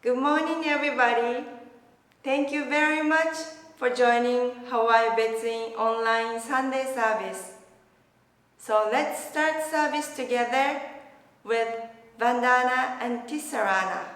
Good morning, everybody. Thank you very much for joining Hawaii Betsuin online Sunday service. So let's start service together with Vandana and Ti-Sarana.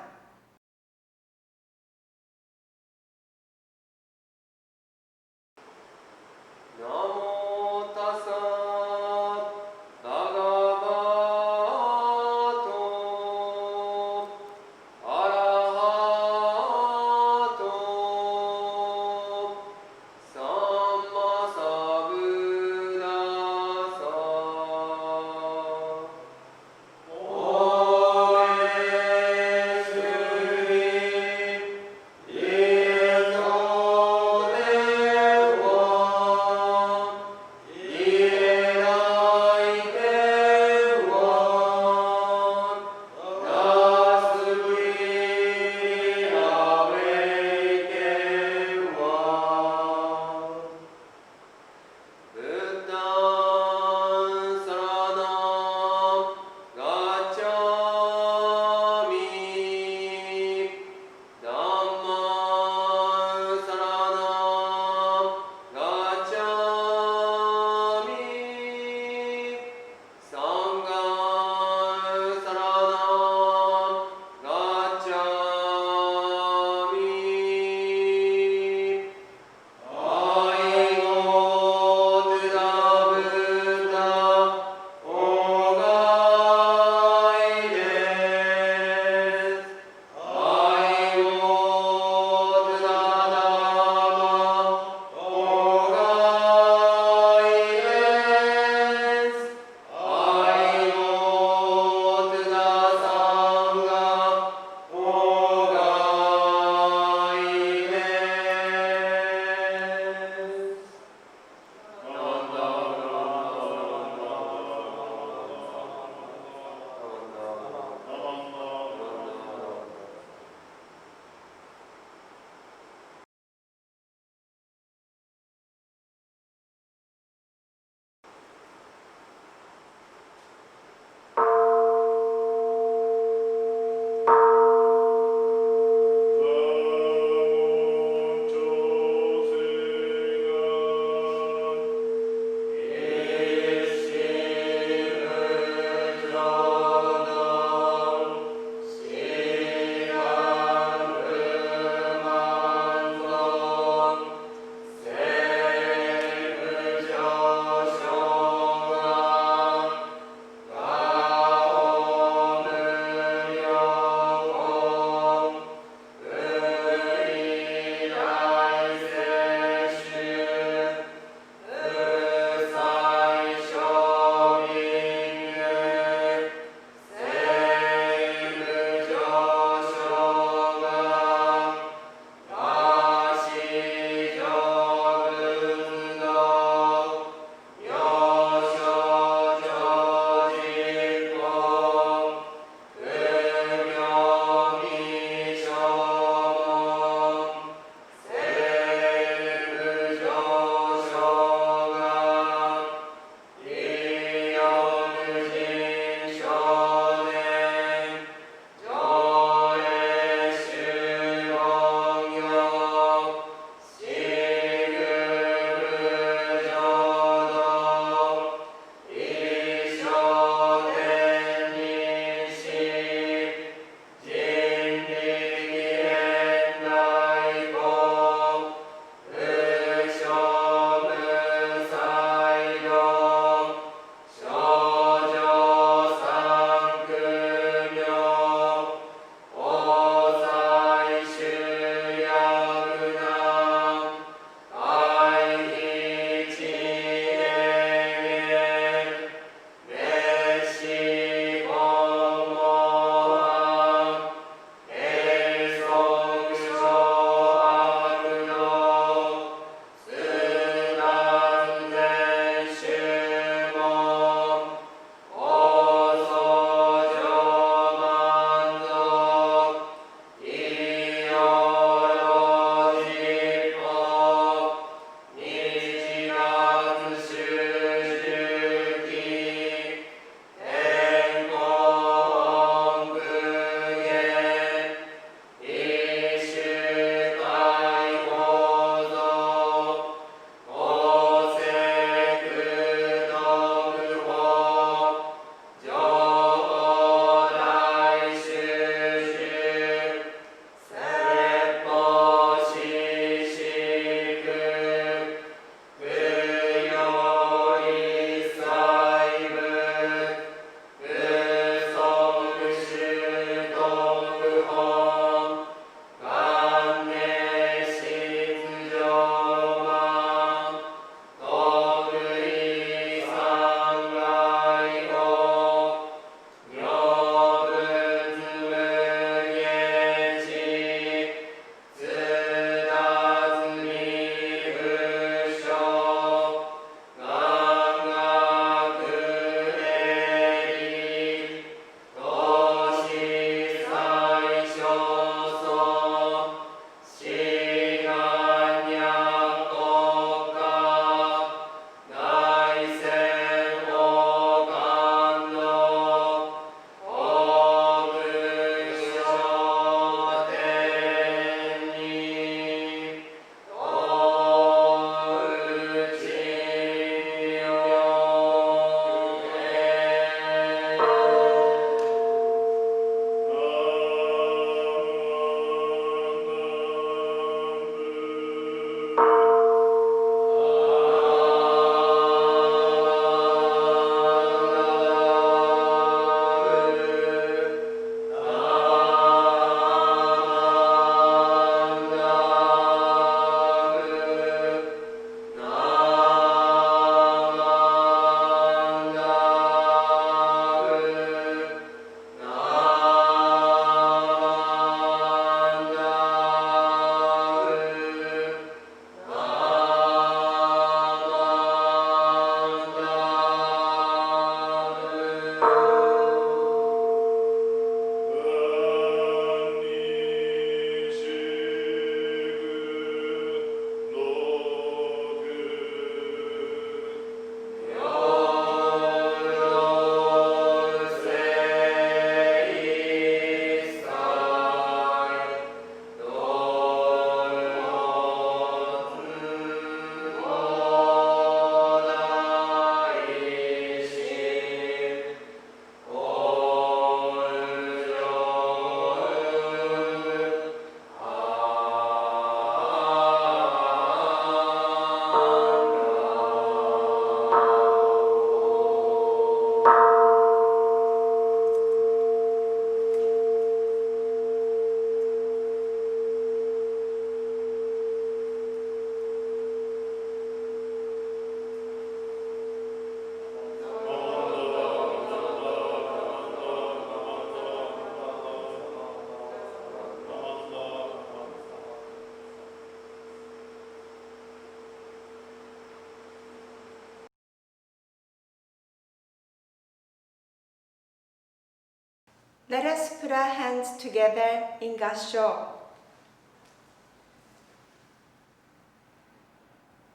Let us put our hands together in Gassho.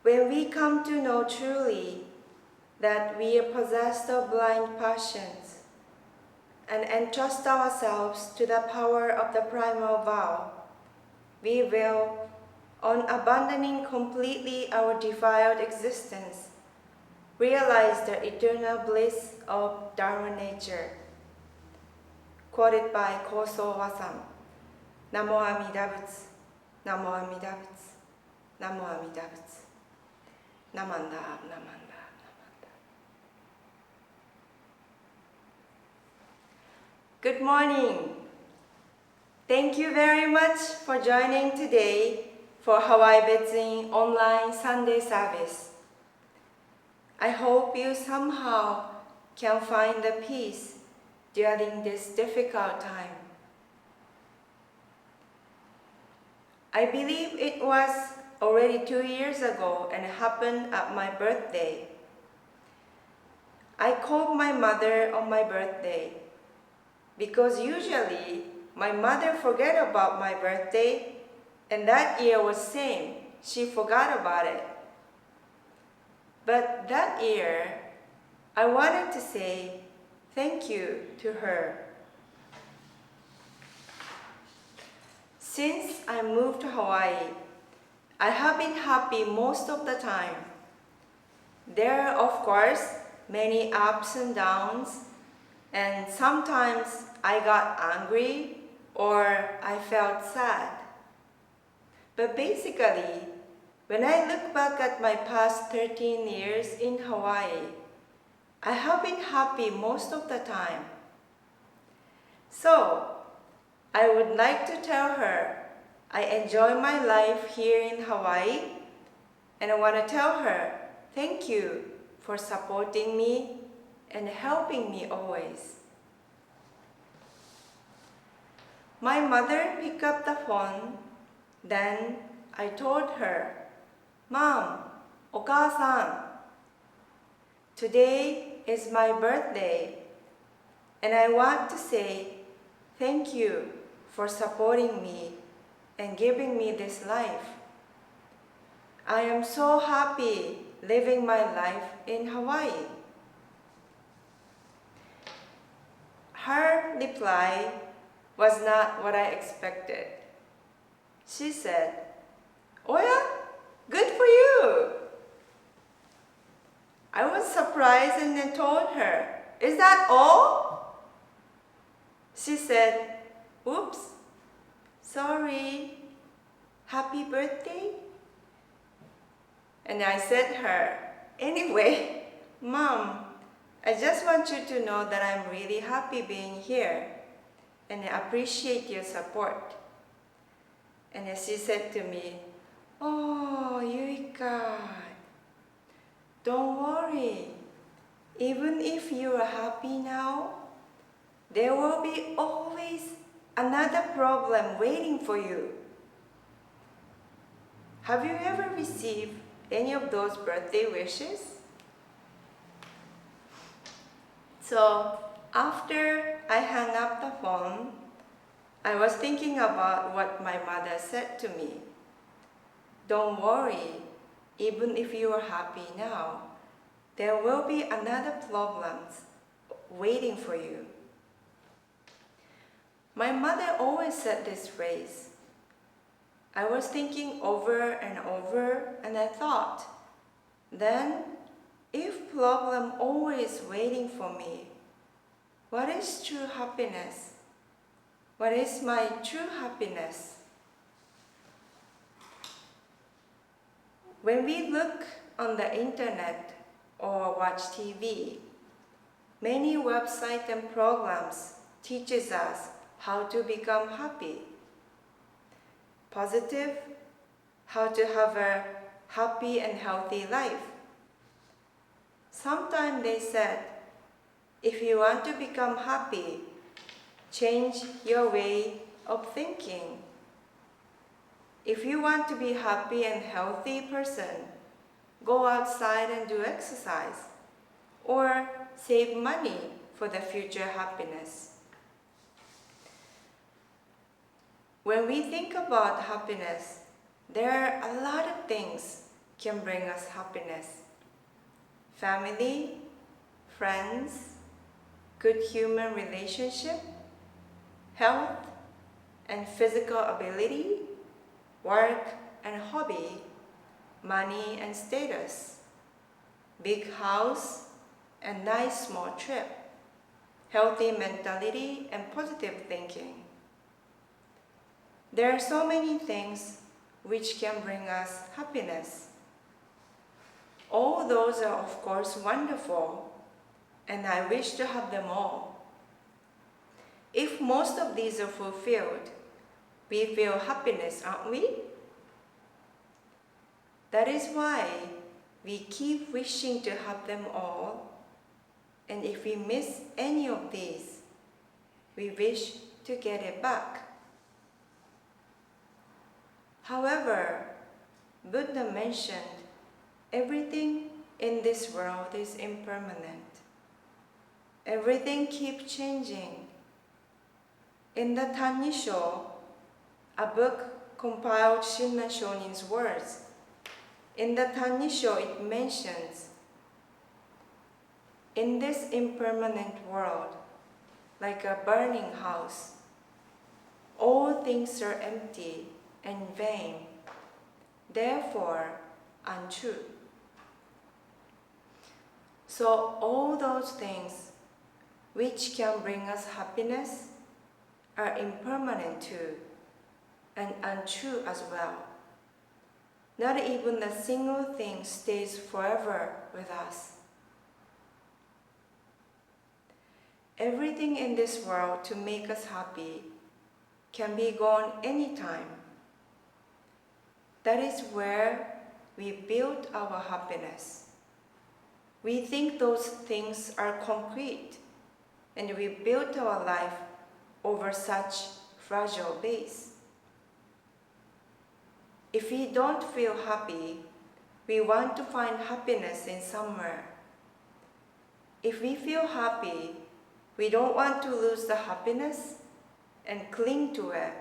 When we come to know truly that we are possessed of blind passions and entrust ourselves to the power of the primal vow, we will, on abandoning completely our defiled existence, realize the eternal bliss of Dharma nature. Quoted by Koso Wasam. Namo Amida Butsu, Namo Amida Butsu, Namo Amida Butsu. Namanda, Namanda, Namanda. Good morning. Thank you very much for joining today for Hawaii Betsuin online Sunday service. I hope you somehow can find the peace during this difficult time. I believe it was already 2 years ago and it happened at my birthday. I called my mother on my birthday because usually my mother forget about my birthday, and that year was same. She forgot about it. But that year, I wanted to say thank you to her. Since I moved to Hawaii, I have been happy most of the time. There are, of course, many ups and downs, and sometimes I got angry or I felt sad. But basically, when I look back at my past 13 years in Hawaii, I have been happy most of the time. So, I would like to tell her I enjoy my life here in Hawaii, and I want to tell her thank you for supporting me and helping me always. My mother picked up the phone, then I told her, Mom, Oka-san, today is my birthday, and I want to say thank you for supporting me and giving me this life. I am so happy living my life in Hawaii. Her reply was not what I expected. She said, "Oh yeah, good for you." I was surprised and then told her, "Is that all?" She said, "Oops, sorry, happy birthday?" And I said to her, "Anyway, Mom, I just want you to know that I'm really happy being here and I appreciate your support." And she said to me, "Oh, Yuika, don't worry. Even if you are happy now, there will be always another problem waiting for you." Have you ever received any of those birthday wishes? So after I hung up the phone, I was thinking about what my mother said to me. Don't worry, even if you are happy now, there will be another problems waiting for you. My mother always said this phrase. I was thinking over and over, and I thought, then if problem always waiting for me, what is true happiness? What is my true happiness? When we look on the internet or watch TV, many websites and programs teaches us how to become happy. Positive, how to have a happy and healthy life. Sometimes they said, if you want to become happy, change your way of thinking. If you want to be happy and healthy person, go outside and do exercise, or save money for the future happiness. When we think about happiness, there are a lot of things can bring us happiness. Family, friends, good human relationship, health and physical ability, work and hobby, money and status, big house and nice small trip, healthy mentality and positive thinking. There are so many things which can bring us happiness. All those are of course wonderful, and I wish to have them all. If most of these are fulfilled, we feel happiness, aren't we? That is why we keep wishing to have them all, and if we miss any of these, we wish to get it back. However, Buddha mentioned everything in this world is impermanent. Everything keeps changing. In the Tannisho, a book compiled Shinran Shonin's words, in the Tannisho it mentions, in this impermanent world, like a burning house, all things are empty and vain, therefore untrue. So all those things which can bring us happiness are impermanent too, and untrue as well. Not even a single thing stays forever with us. Everything in this world to make us happy can be gone anytime. That is where we build our happiness. We think those things are concrete, and we build our life over such fragile base. If we don't feel happy, we want to find happiness in somewhere. If we feel happy, we don't want to lose the happiness and cling to it,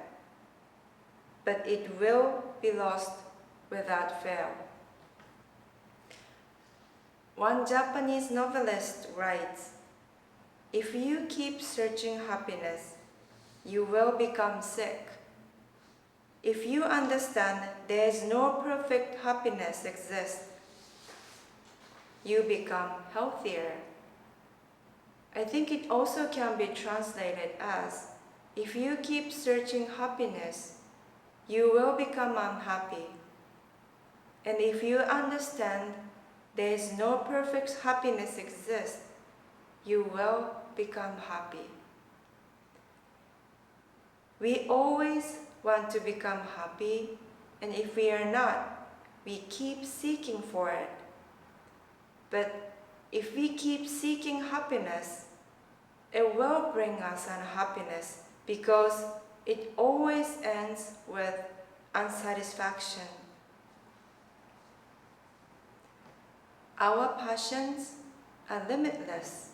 but it will be lost without fail. One Japanese novelist writes, "If you keep searching happiness, you will become sick. If you understand there is no perfect happiness exists, you become healthier." I think it also can be translated as, if you keep searching happiness, you will become unhappy. And if you understand there is no perfect happiness exists, you will become happy. We always want to become happy, and if we are not, we keep seeking for it. But if we keep seeking happiness, it will bring us unhappiness because it always ends with unsatisfaction. Our passions are limitless.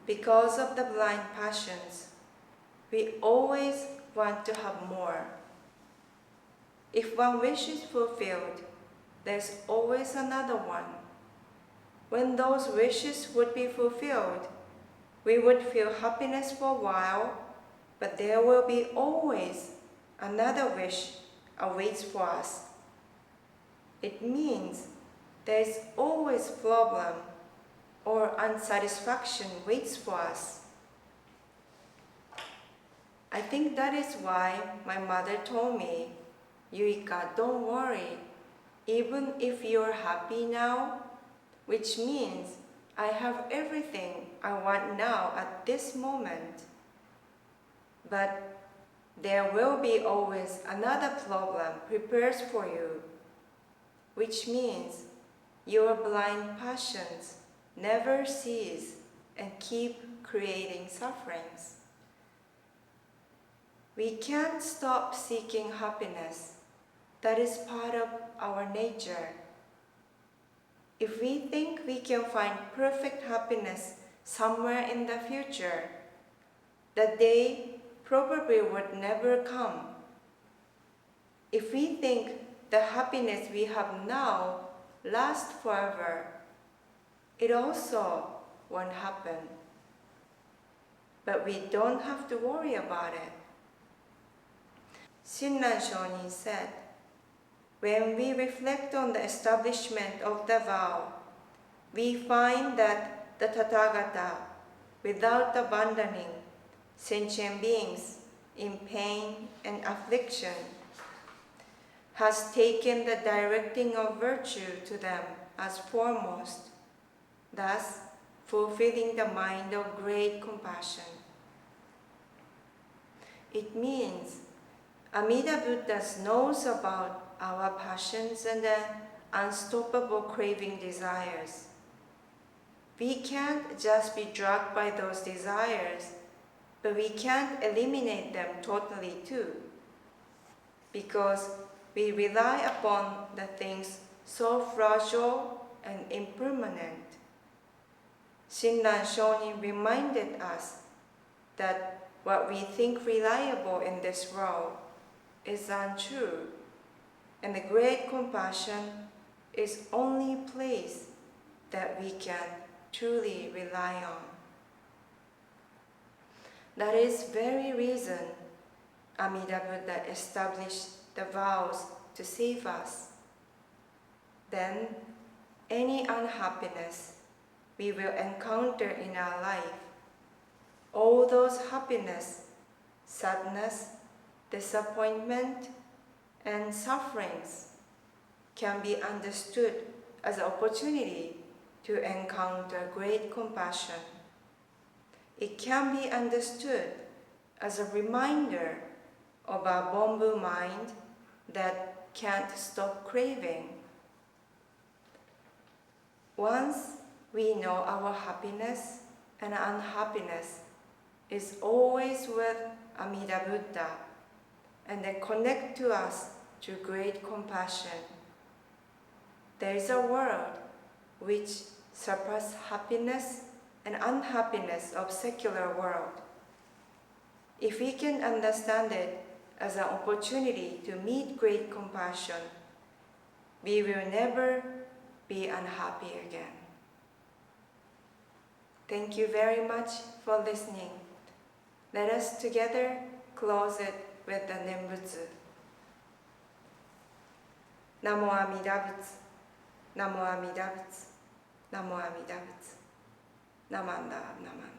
Because of the blind passions, we always want to have more. If one wish is fulfilled, there's always another one. When those wishes would be fulfilled, we would feel happiness for a while, but there will be always another wish awaits for us. It means there is always problem or unsatisfaction waits for us. I think that is why my mother told me, "Yuika, don't worry, even if you're happy now, which means I have everything I want now at this moment, but there will be always another problem prepared for you, which means your blind passions never cease and keep creating sufferings." We can't stop seeking happiness. That is part of our nature. If we think we can find perfect happiness somewhere in the future, the day probably would never come. If we think the happiness we have now lasts forever, it also won't happen. But we don't have to worry about it. Shinran Shonin said, when we reflect on the establishment of the vow, we find that the Tathagata, without abandoning sentient beings in pain and affliction, has taken the directing of virtue to them as foremost, thus fulfilling the mind of great compassion. It means Amida Buddha knows about our passions and the unstoppable craving desires. We can't just be dragged by those desires, but we can't eliminate them totally too, because we rely upon the things so fragile and impermanent. Shinran Shonin reminded us that what we think reliable in this world is untrue, and the great compassion is only place that we can truly rely on. That is very reason Amida Buddha established the vows to save us. Then any unhappiness we will encounter in our life, all those happiness, sadness, disappointment, and sufferings can be understood as an opportunity to encounter great compassion. It can be understood as a reminder of our Bonbu mind that can't stop craving. Once we know our happiness and unhappiness is always with Amida Buddha, and they connect to us through great compassion, there is a world which surpasses happiness and unhappiness of secular world. If we can understand it as an opportunity to meet great compassion, we will never be unhappy again. Thank you very much for listening. Let us together close it with the Nembutsu. Namo Amida Butsu, Namo Amida Butsu, Namo Amida Butsu, Namanda, Namanda.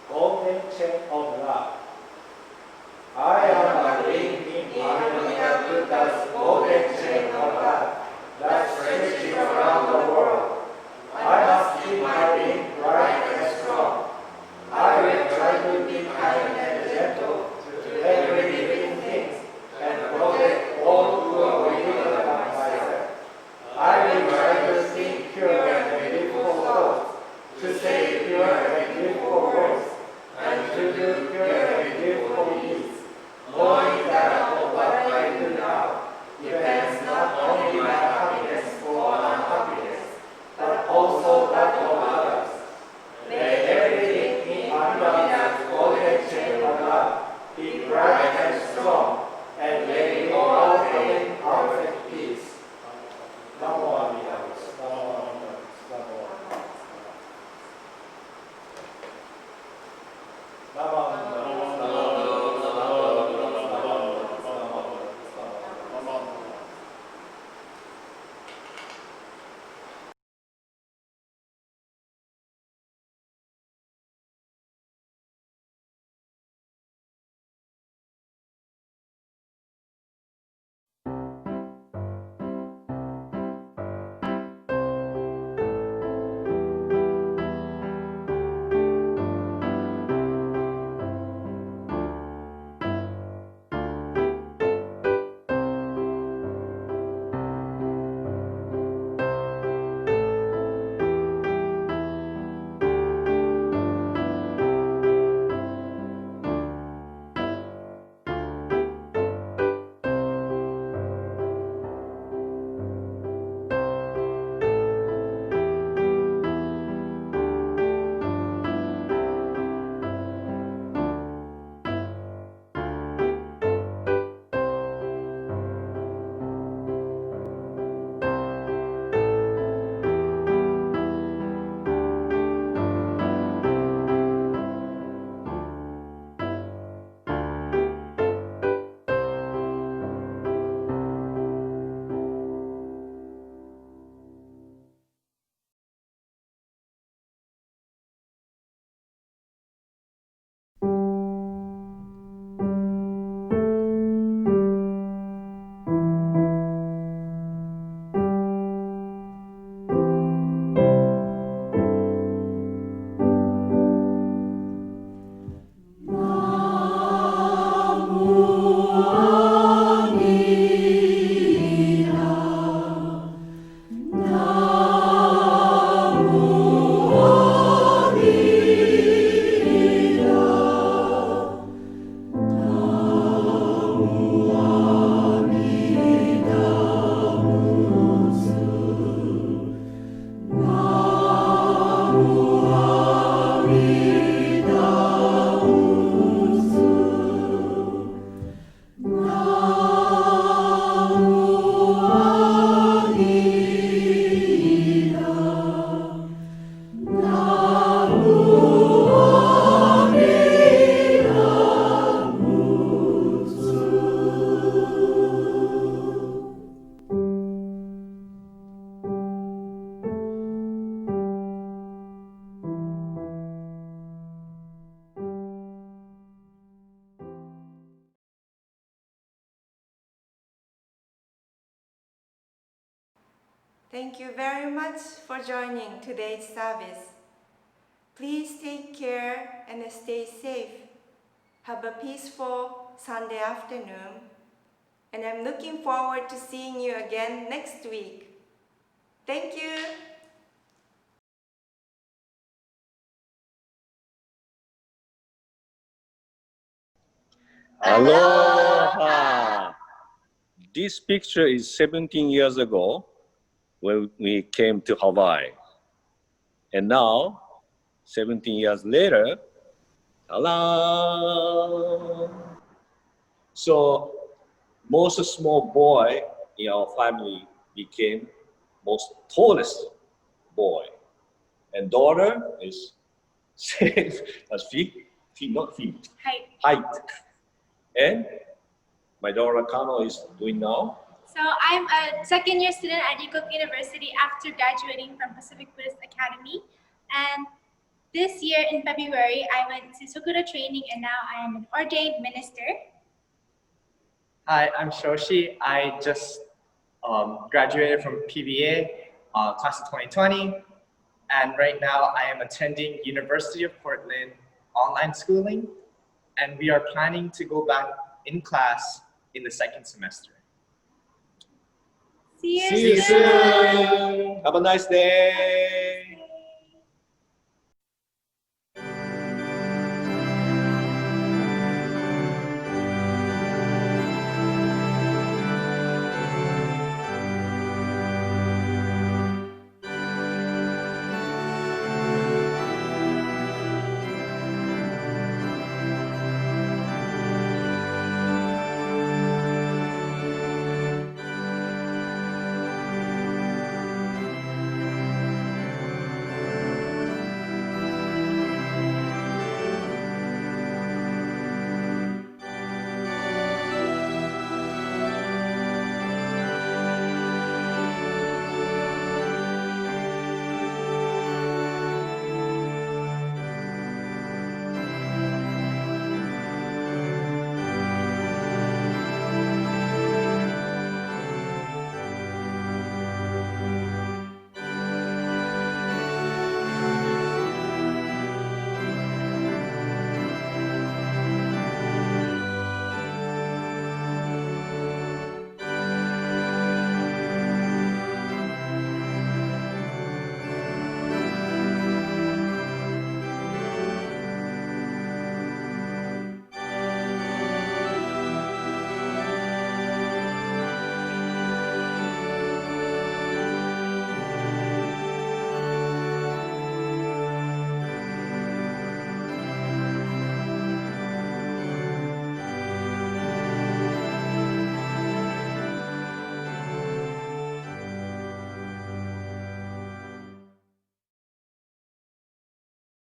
Golden chain of love. I am a link in Amida Buddha's golden chain of love that stretches around the world. I must keep my link bright and strong. I will try to be kind and gentle to every living thing and protect all who are weaker than myself. I will try to think pure and beautiful thoughts, to say pure and beautiful words, and to do Thank you very much for joining today's service. Please take care and stay safe. Have a peaceful Sunday afternoon. And I'm looking forward to seeing you again next week. Thank you. Aloha! This picture is 17 years ago when we came to Hawaii. And now, 17 years later, ta-da! So, most small boy in our family became most tallest boy. And daughter is same as feet, not feet, height. And my daughter Kano is doing now. So I'm a second-year student at Yukok University after graduating from Pacific Buddhist Academy. And this year in February, I went to Sutra Training and now I am an ordained minister. Hi, I'm Shoshi. I just graduated from PBA, class of 2020. And right now I am attending University of Portland online schooling. And we are planning to go back in class in the second semester. See you See you soon. soon. Have a nice day.